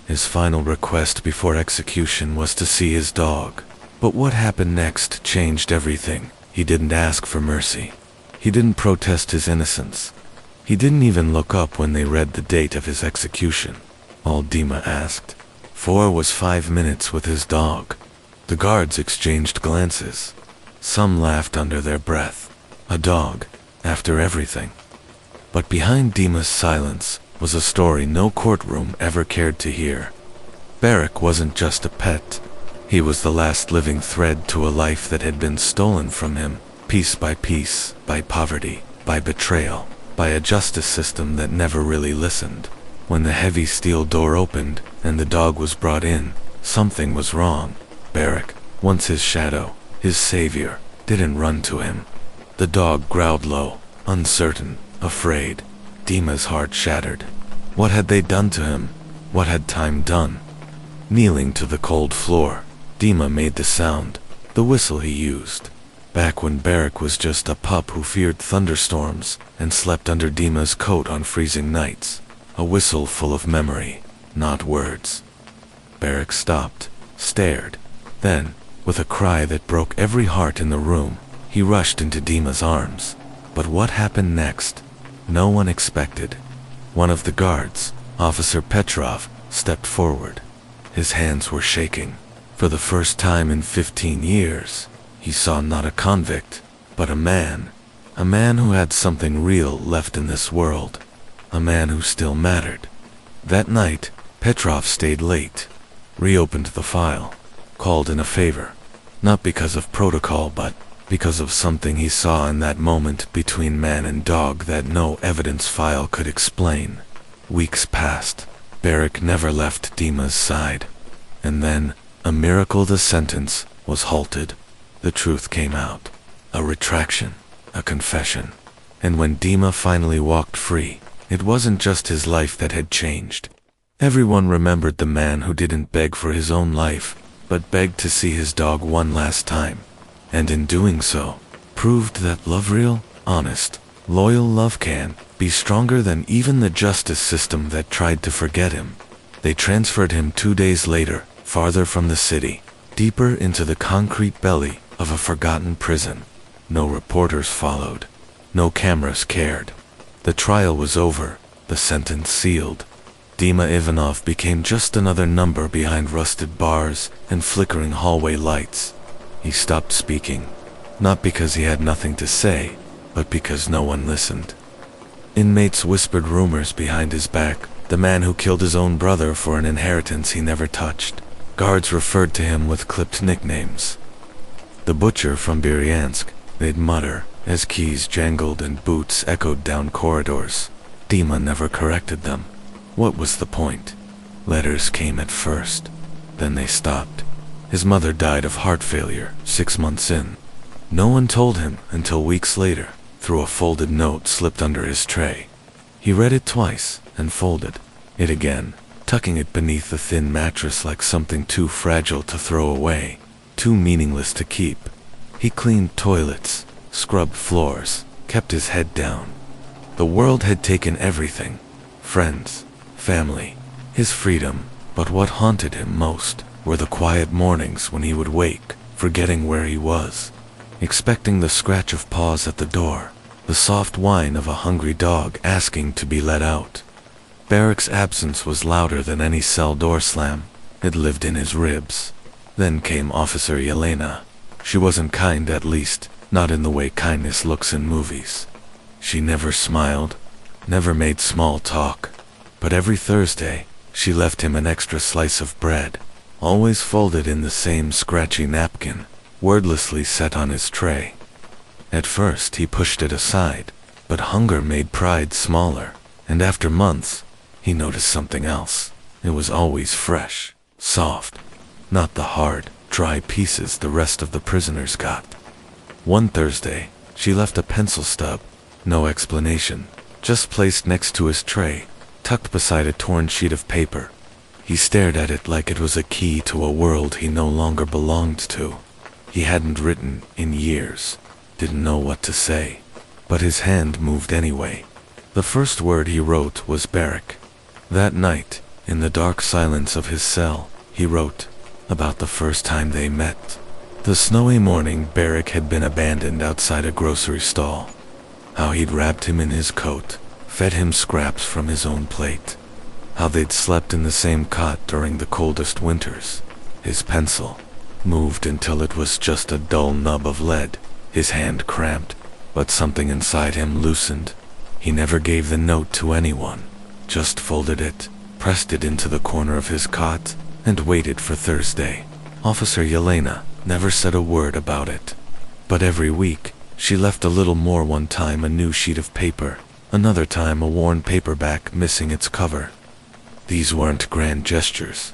His final request before execution was to see his dog. But what happened next changed everything. He didn't ask for mercy. He didn't protest his innocence. He didn't even look up when they read the date of his execution. All Dima asked for was 5 minutes with his dog. The guards exchanged glances. Some laughed under their breath. A dog, after everything. But behind Dima's silence was a story no courtroom ever cared to hear. Barak wasn't just a pet. He was the last living thread to a life that had been stolen from him, piece, by poverty, by betrayal, by a justice system that never really listened. When the heavy steel door opened and the dog was brought in, something was wrong. Barak, once his shadow, his savior, didn't run to him. The dog growled low, uncertain, afraid. Dima's heart shattered. What had they done to him? What had time done? Kneeling to the cold floor, Dima made the sound, the whistle he used. Back when Barak was just a pup who feared thunderstorms and slept under Dima's coat on freezing nights. A whistle full of memory, not words. Barak stopped, stared. Then, with a cry that broke every heart in the room, he rushed into Dima's arms. But what happened next? No one expected. One of the guards, Officer Petrov, stepped forward. His hands were shaking. For the first time in 15 years, he saw not a convict, but a man who had something real left in this world, a man who still mattered. That night, Petrov stayed late, reopened the file, called in a favor, not because of protocol but because of something he saw in that moment between man and dog that no evidence file could explain. Weeks passed. Barak never left Dima's side. And then, a miracle, the sentence was halted. The truth came out. A retraction, a confession. And when Dima finally walked free, it wasn't just his life that had changed. Everyone remembered the man who didn't beg for his own life, but begged to see his dog one last time. And in doing so, proved that love, real, honest, loyal love can be stronger than even the justice system that tried to forget him. They transferred him 2 days later, farther from the city, deeper into the concrete belly of a forgotten prison. No reporters followed. No cameras cared. The trial was over, the sentence sealed. Dima Ivanov became just another number behind rusted bars and flickering hallway lights. He stopped speaking, not because he had nothing to say, but because no one listened. Inmates whispered rumors behind his back, the man who killed his own brother for an inheritance he never touched. Guards referred to him with clipped nicknames. The butcher from Bryansk, they'd mutter, as keys jangled and boots echoed down corridors. Dima never corrected them. What was the point? Letters came at first, then they stopped. His mother died of heart failure 6 months in. No one told him until weeks later, through a folded note slipped under his tray. He read it twice and folded it again, tucking it beneath the thin mattress like something too fragile to throw away, too meaningless to keep. He cleaned toilets, scrubbed floors, kept his head down. The world had taken everything: friends, family, his freedom, but what haunted him most were the quiet mornings when he would wake, forgetting where he was, expecting the scratch of paws at the door, the soft whine of a hungry dog asking to be let out. Barak's absence was louder than any cell door slam. It lived in his ribs. Then came Officer Yelena. She wasn't kind, at least, not in the way kindness looks in movies. She never smiled, never made small talk, but every Thursday, she left him an extra slice of bread, always folded in the same scratchy napkin, wordlessly set on his tray. At first he pushed it aside, but hunger made pride smaller, and after months, he noticed something else. It was always fresh, soft, not the hard, dry pieces the rest of the prisoners got. One Thursday, she left a pencil stub, no explanation, just placed next to his tray, tucked beside a torn sheet of paper. He stared at it like it was a key to a world he no longer belonged to. He hadn't written in years, didn't know what to say, but his hand moved anyway. The first word he wrote was Barak. That night, In the dark silence of his cell, he wrote about the first time they met. The snowy morning Beric had been abandoned outside a grocery stall. How he'd wrapped him in his coat, fed him scraps from his own plate. How they'd slept in the same cot during the coldest winters. His pencil moved until it was just a dull nub of lead. His hand cramped, but something inside him loosened. He never gave the note to anyone, just folded it, pressed it into the corner of his cot, and waited for Thursday. Officer Yelena never said a word about it. But every week, she left a little more. One time a new sheet of paper, another time a worn paperback missing its cover. These weren't grand gestures.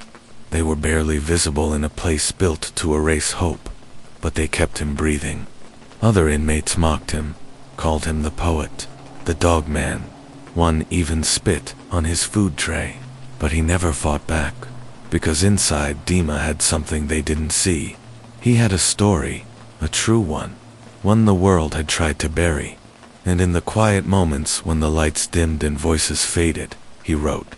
They were barely visible in a place built to erase hope, but they kept him breathing. Other inmates mocked him, called him the poet, the dog man. One even spit on his food tray, but he never fought back, because inside Dima had something they didn't see. He had a story, a true one the world had tried to bury. And in the quiet moments when the lights dimmed and voices faded, he wrote.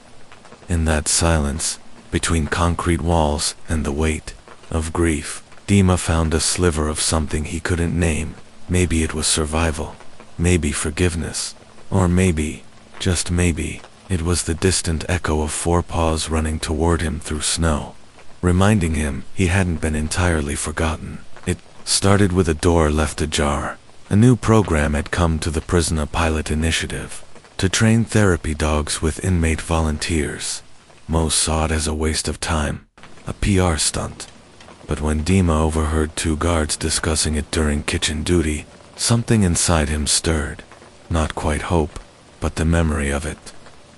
In that silence, between concrete walls and the weight of grief, Dima found a sliver of something he couldn't name. Maybe it was survival, maybe forgiveness, or maybe, just maybe, it was the distant echo of forepaws running toward him through snow, reminding him he hadn't been entirely forgotten. It started with a door left ajar. A new program had come to the Prisoner Pilot Initiative to train therapy dogs with inmate volunteers. Most saw it as a waste of time, a PR stunt. But when Dima overheard two guards discussing it during kitchen duty, something inside him stirred. Not quite hope, but the memory of it.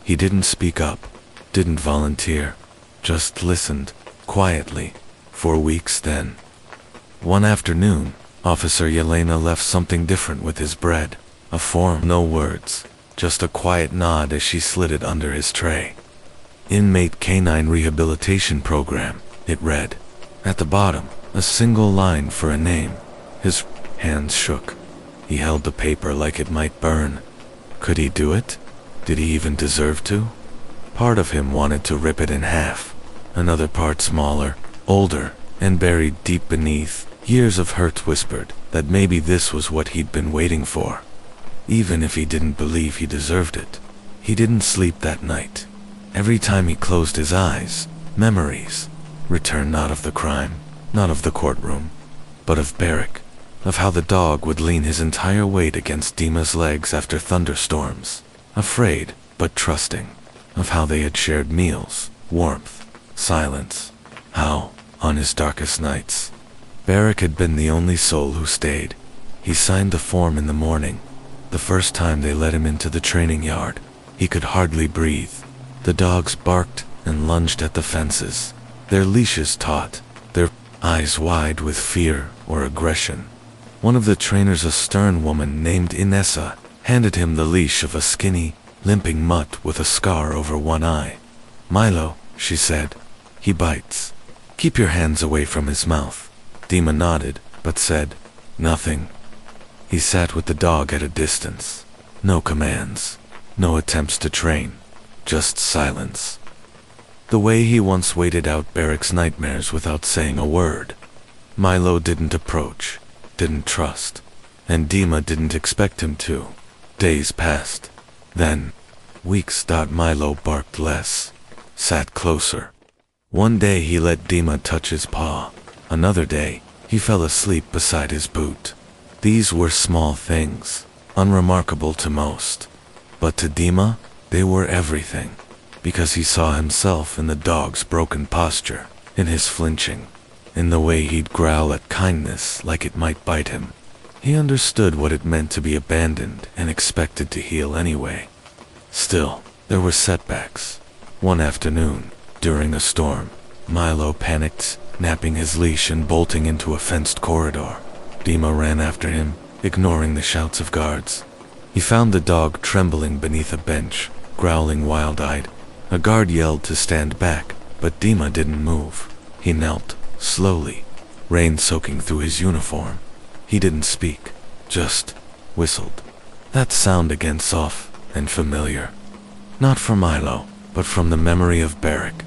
He didn't speak up, didn't volunteer, just listened, quietly, for weeks then. One afternoon, Officer Yelena left something different with his bread. A form, no words, just a quiet nod as she slid it under his tray. Inmate Canine Rehabilitation Program, it read. At the bottom, a single line for a name. His hands shook. He held the paper like it might burn. Could he do it? Did he even deserve to? Part of him wanted to rip it in half. Another part, smaller, older, and buried deep beneath, years of hurt, whispered that maybe this was what he'd been waiting for. Even if he didn't believe he deserved it. He didn't sleep that night. Every time he closed his eyes, memories returned, not of the crime, not of the courtroom, but of Beric, of how the dog would lean his entire weight against Dima's legs after thunderstorms, afraid but trusting, of how they had shared meals, warmth, silence, how, on his darkest nights, Beric had been the only soul who stayed. He signed the form in the morning. The first time they let him into the training yard, he could hardly breathe. The dogs barked and lunged at the fences, their leashes taut, their eyes wide with fear or aggression. One of the trainers, a stern woman named Inessa, handed him the leash of a skinny, limping mutt with a scar over one eye. "Milo," she said, "he bites. Keep your hands away from his mouth." Dima nodded, but said nothing. He sat with the dog at a distance. No commands, no attempts to train, just silence. The way he once waited out Beric's nightmares without saying a word. Milo didn't approach, didn't trust, and Dima didn't expect him to. Days passed. Then, weeks. Milo barked less, sat closer. One day he let Dima touch his paw. Another day, he fell asleep beside his boot. These were small things, unremarkable to most. But to Dima, they were everything, because he saw himself in the dog's broken posture, in his flinching, in the way he'd growl at kindness like it might bite him. He understood what it meant to be abandoned and expected to heal anyway. Still, there were setbacks. One afternoon, during a storm, Milo panicked, napping his leash and bolting into a fenced corridor. Dima ran after him, ignoring the shouts of guards. He found the dog trembling beneath a bench, growling wild-eyed. A guard yelled to stand back, but Dima didn't move. He knelt, slowly, rain soaking through his uniform. He didn't speak, just whistled. That sound again, soft and familiar. Not for Milo, but from the memory of Barrick.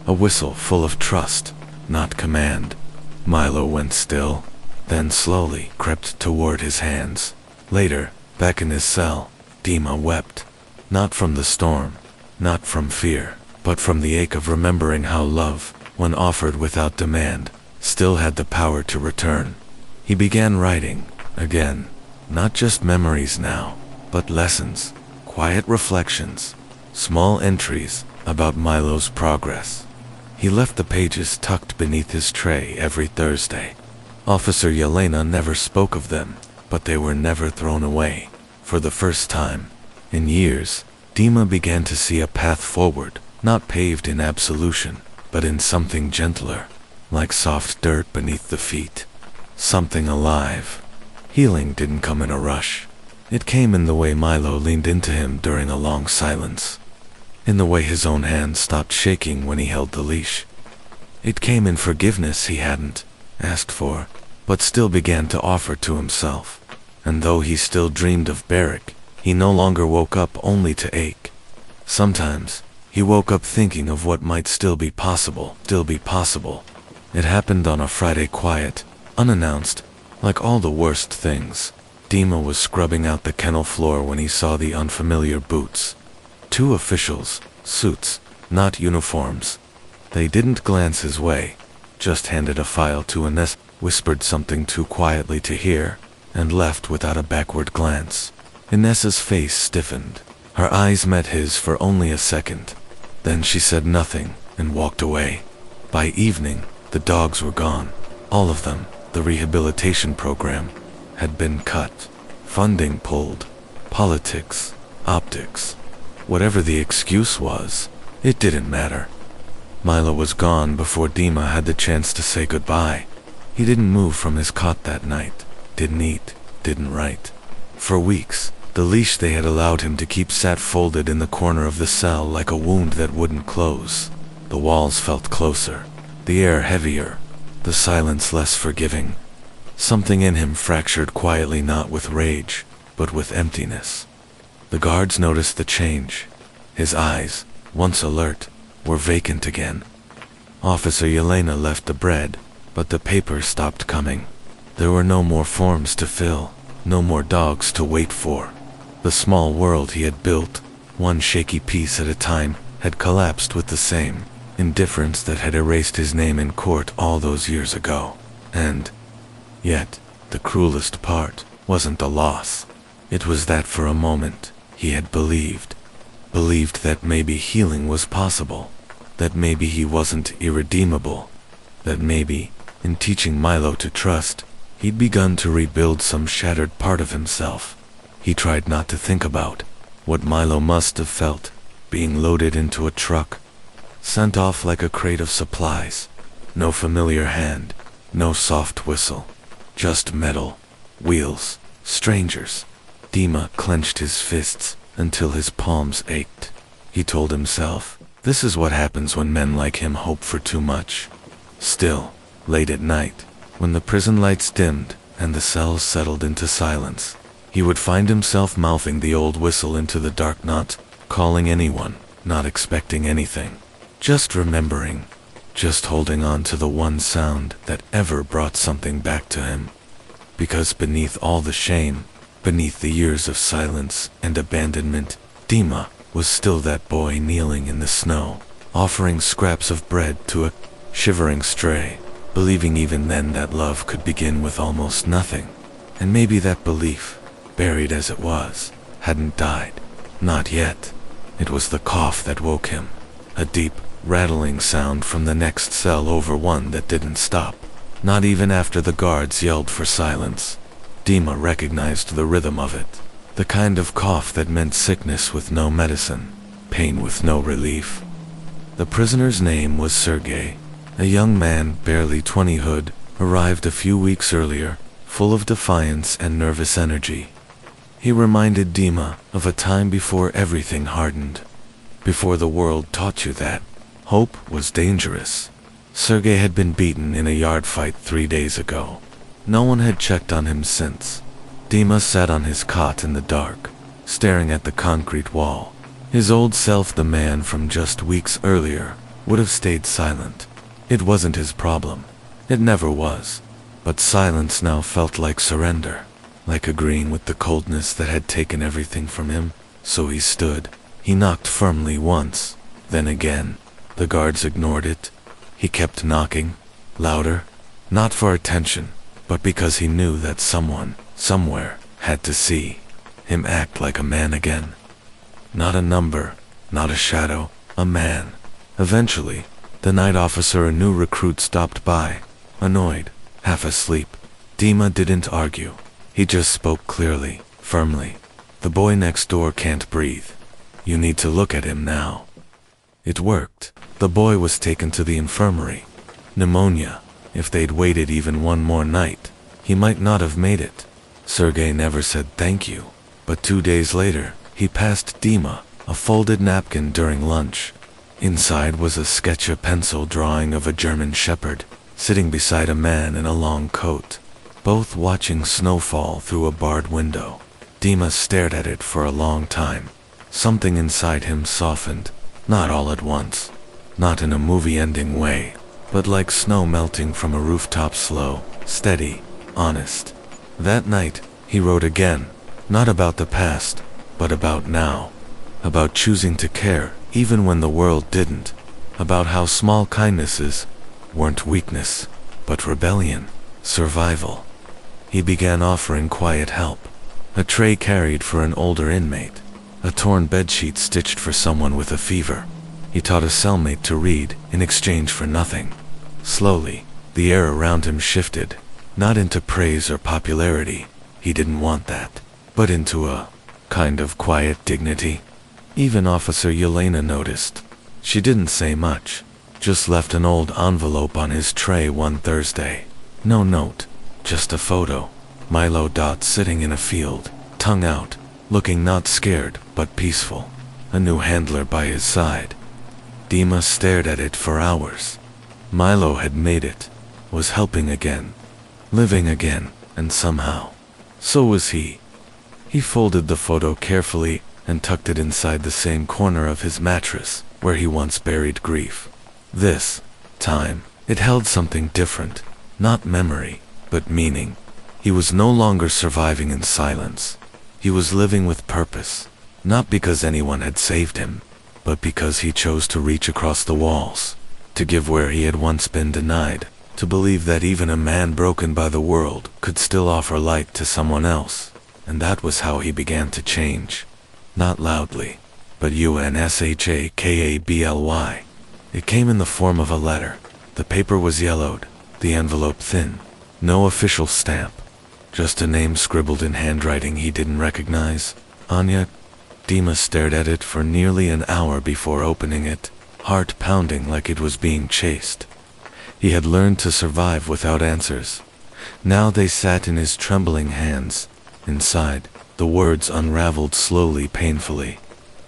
A whistle full of trust, not command. Milo went still, then slowly crept toward his hands. Later, back in his cell, Dima wept. Not from the storm, not from fear, but from the ache of remembering how love, when offered without demand, still had the power to return. He began writing, again, not just memories now, but lessons, quiet reflections, small entries about Milo's progress. He left the pages tucked beneath his tray every Thursday. Officer Yelena never spoke of them, but they were never thrown away. For the first time in years, Dima began to see a path forward, not paved in absolution, but in something gentler, like soft dirt beneath the feet. Something alive. Healing didn't come in a rush. It came in the way Milo leaned into him during a long silence. In the way his own hand stopped shaking when he held the leash. It came in forgiveness he hadn't asked for, but still began to offer to himself. And though he still dreamed of Barrick, he no longer woke up only to ache. Sometimes, he woke up thinking of what might still be possible. It happened on a Friday, quiet, unannounced, like all the worst things. Dima was scrubbing out the kennel floor when he saw the unfamiliar boots. Two officials, suits, not uniforms. They didn't glance his way, just handed a file to Ines, whispered something too quietly to hear, and left without a backward glance. Ines's face stiffened. Her eyes met his for only a second. Then she said nothing and walked away. By evening, the dogs were gone. All of them. The rehabilitation program had been cut. Funding pulled. Politics. Optics. Whatever the excuse was, it didn't matter. Milo was gone before Dima had the chance to say goodbye. He didn't move from his cot that night. Didn't eat. Didn't write. For weeks, the leash they had allowed him to keep sat folded in the corner of the cell like a wound that wouldn't close. The walls felt closer. The air heavier. The silence less forgiving. Something in him fractured quietly, not with rage, but with emptiness. The guards noticed the change. His eyes, once alert, were vacant again. Officer Yelena left the bread, but the paper stopped coming. There were no more forms to fill, no more dogs to wait for. The small world he had built, one shaky piece at a time, had collapsed with the same indifference that had erased his name in court all those years ago. And yet, the cruelest part wasn't the loss. It was that for a moment, he had believed that maybe healing was possible, that maybe he wasn't irredeemable, that maybe, in teaching Milo to trust, he'd begun to rebuild some shattered part of himself. He tried not to think about what Milo must have felt, being loaded into a truck, sent off like a crate of supplies. No familiar hand, no soft whistle, just metal, wheels, strangers. Dima clenched his fists until his palms ached. He told himself, this is what happens when men like him hope for too much. Still, late at night, when the prison lights dimmed and the cells settled into silence, he would find himself mouthing the old whistle into the dark, not calling anyone, not expecting anything. Just remembering, just holding on to the one sound that ever brought something back to him. Because beneath all the shame, beneath the years of silence and abandonment, Dima was still that boy kneeling in the snow, offering scraps of bread to a shivering stray, believing even then that love could begin with almost nothing. And maybe that belief, buried as it was, hadn't died. Not yet. It was the cough that woke him. A deep, rattling sound from the next cell over, one that didn't stop. Not even after the guards yelled for silence. Dima recognized the rhythm of it. The kind of cough that meant sickness with no medicine, pain with no relief. The prisoner's name was Sergei. A young man, barely 20, who'd arrived a few weeks earlier, full of defiance and nervous energy. He reminded Dima of a time before everything hardened. Before the world taught you that hope was dangerous. Sergei had been beaten in a yard fight 3 days ago. No one had checked on him since. Dima sat on his cot in the dark, staring at the concrete wall. His old self, the man from just weeks earlier, would have stayed silent. It wasn't his problem. It never was. But silence now felt like surrender, like agreeing with the coldness that had taken everything from him. So he stood. He knocked firmly once, then again. The guards ignored it. He kept knocking, louder, not for attention, but because he knew that someone, somewhere, had to see him act like a man again. Not a number, not a shadow, a man. Eventually, the night officer, a new recruit, stopped by, annoyed, half asleep. Dima didn't argue. He just spoke clearly, firmly. The boy next door can't breathe. You need to look at him now. It worked. The boy was taken to the infirmary. Pneumonia. If they'd waited even one more night, he might not have made it. Sergei never said thank you, but 2 days later, he passed Dima a folded napkin during lunch. Inside was a sketch, a pencil drawing of a German shepherd, sitting beside a man in a long coat, both watching snowfall through a barred window. Dima stared at it for a long time. Something inside him softened, not all at once, not in a movie-ending way, but like snow melting from a rooftop, slow, steady, honest. That night, he wrote again, not about the past, but about now, about choosing to care even when the world didn't, about how small kindnesses weren't weakness, but rebellion, survival. He began offering quiet help. A tray carried for an older inmate, a torn bedsheet stitched for someone with a fever. He taught a cellmate to read in exchange for nothing. Slowly, the air around him shifted, not into praise or popularity, he didn't want that, but into a kind of quiet dignity. Even Officer Yelena noticed. She didn't say much, just left an old envelope on his tray one Thursday. No note, just a photo. Milo sitting in a field, tongue out, looking not scared but peaceful. A new handler by his side. Dima stared at it for hours. Milo had made it, was helping again, living again, and somehow, so was he. He folded the photo carefully and tucked it inside the same corner of his mattress where he once buried grief. This time, it held something different, not memory, but meaning. He was no longer surviving in silence. He was living with purpose, not because anyone had saved him, but because he chose to reach across the walls, to give where he had once been denied, to believe that even a man broken by the world could still offer light to someone else. And that was how he began to change. Not loudly, but UNSHAKABLY. It came in the form of a letter. The paper was yellowed, the envelope thin. No official stamp. Just a name scribbled in handwriting he didn't recognize. Anya. Dima stared at it for nearly an hour before opening it, heart pounding like it was being chased. He had learned to survive without answers. Now they sat in his trembling hands. Inside, the words unraveled slowly, painfully.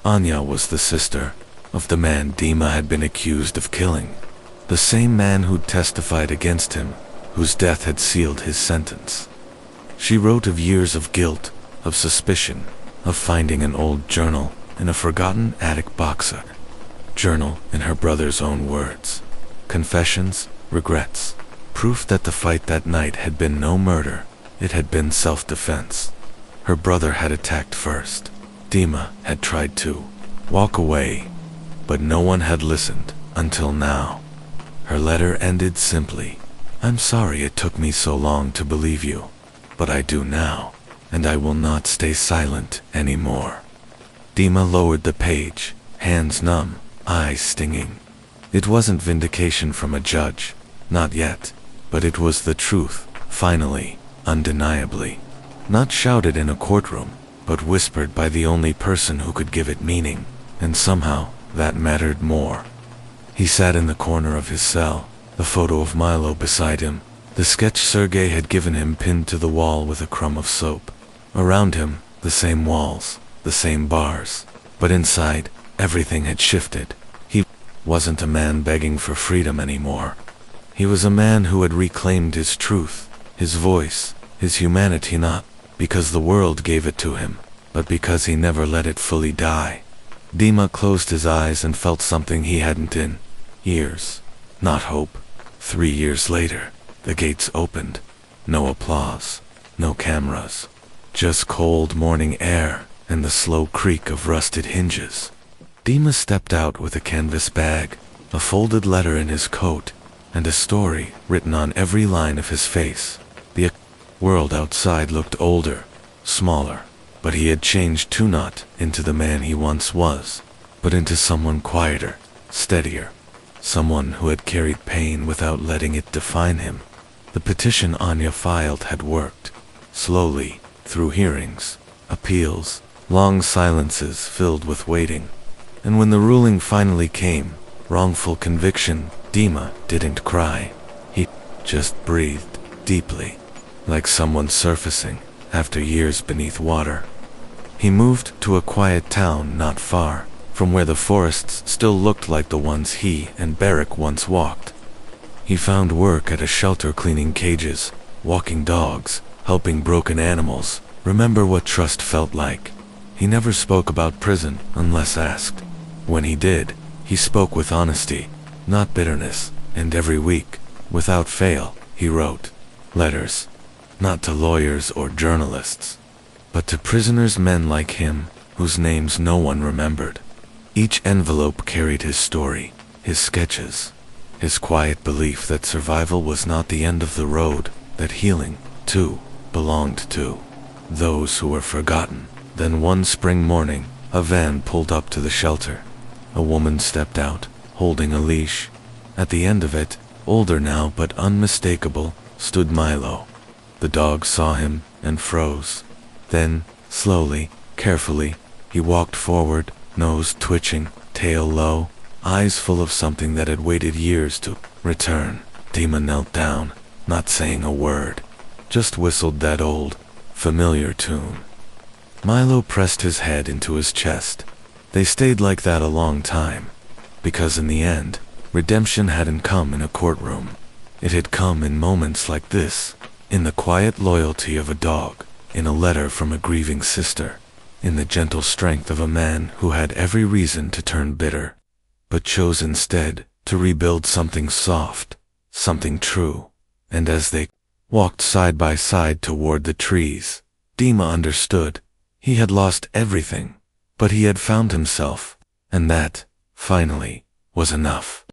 Anya was the sister of the man Dima had been accused of killing. The same man who'd testified against him, whose death had sealed his sentence. She wrote of years of guilt, of suspicion, of finding an old journal in a forgotten attic boxer. Journal in her brother's own words. Confessions, regrets, proof that the fight that night had been no murder, it had been self-defense. Her brother had attacked first. Dima had tried to walk away, but no one had listened until now. Her letter ended simply. I'm sorry it took me so long to believe you, but I do now, and I will not stay silent anymore. Dima lowered the page, hands numb, eyes stinging. It wasn't vindication from a judge, not yet, but it was the truth, finally, undeniably. Not shouted in a courtroom, but whispered by the only person who could give it meaning, and somehow, that mattered more. He sat in the corner of his cell, the photo of Milo beside him, the sketch Sergei had given him pinned to the wall with a crumb of soap. Around him, the same walls, the same bars, but inside, everything had shifted. He wasn't a man begging for freedom anymore. He was a man who had reclaimed his truth, his voice, his humanity, not because the world gave it to him, but because he never let it fully die. Dima closed his eyes and felt something he hadn't in years. Not hope. 3 years later, the gates opened. No applause, no cameras. Just cold morning air and the slow creak of rusted hinges. Dima stepped out with a canvas bag, a folded letter in his coat, and a story written on every line of his face. The world outside looked older, smaller, but he had changed too, not into the man he once was, but into someone quieter, steadier, someone who had carried pain without letting it define him. The petition Anya filed had worked, slowly, through hearings, appeals, long silences filled with waiting. And when the ruling finally came, wrongful conviction, Dima didn't cry. He just breathed deeply, like someone surfacing after years beneath water. He moved to a quiet town not far from where the forests still looked like the ones he and Barrick once walked. He found work at a shelter cleaning cages, walking dogs, helping broken animals, remember what trust felt like. He never spoke about prison unless asked. When he did, he spoke with honesty, not bitterness, and every week, without fail, he wrote letters, not to lawyers or journalists, but to prisoners, men like him, whose names no one remembered. Each envelope carried his story, his sketches, his quiet belief that survival was not the end of the road, that healing, too, belonged to those who were forgotten. Then one spring morning, a van pulled up to the shelter. A woman stepped out, holding a leash. At the end of it, older now but unmistakable, stood Milo. The dog saw him and froze. Then, slowly, carefully, he walked forward, nose twitching, tail low, eyes full of something that had waited years to return. Dima knelt down, not saying a word, just whistled that old, familiar tune. Milo pressed his head into his chest. They stayed like that a long time, because in the end, redemption hadn't come in a courtroom. It had come in moments like this, in the quiet loyalty of a dog, in a letter from a grieving sister, in the gentle strength of a man who had every reason to turn bitter, but chose instead to rebuild something soft, something true. And as they walked side by side toward the trees, Dima understood. He had lost everything, but he had found himself, and that, finally, was enough.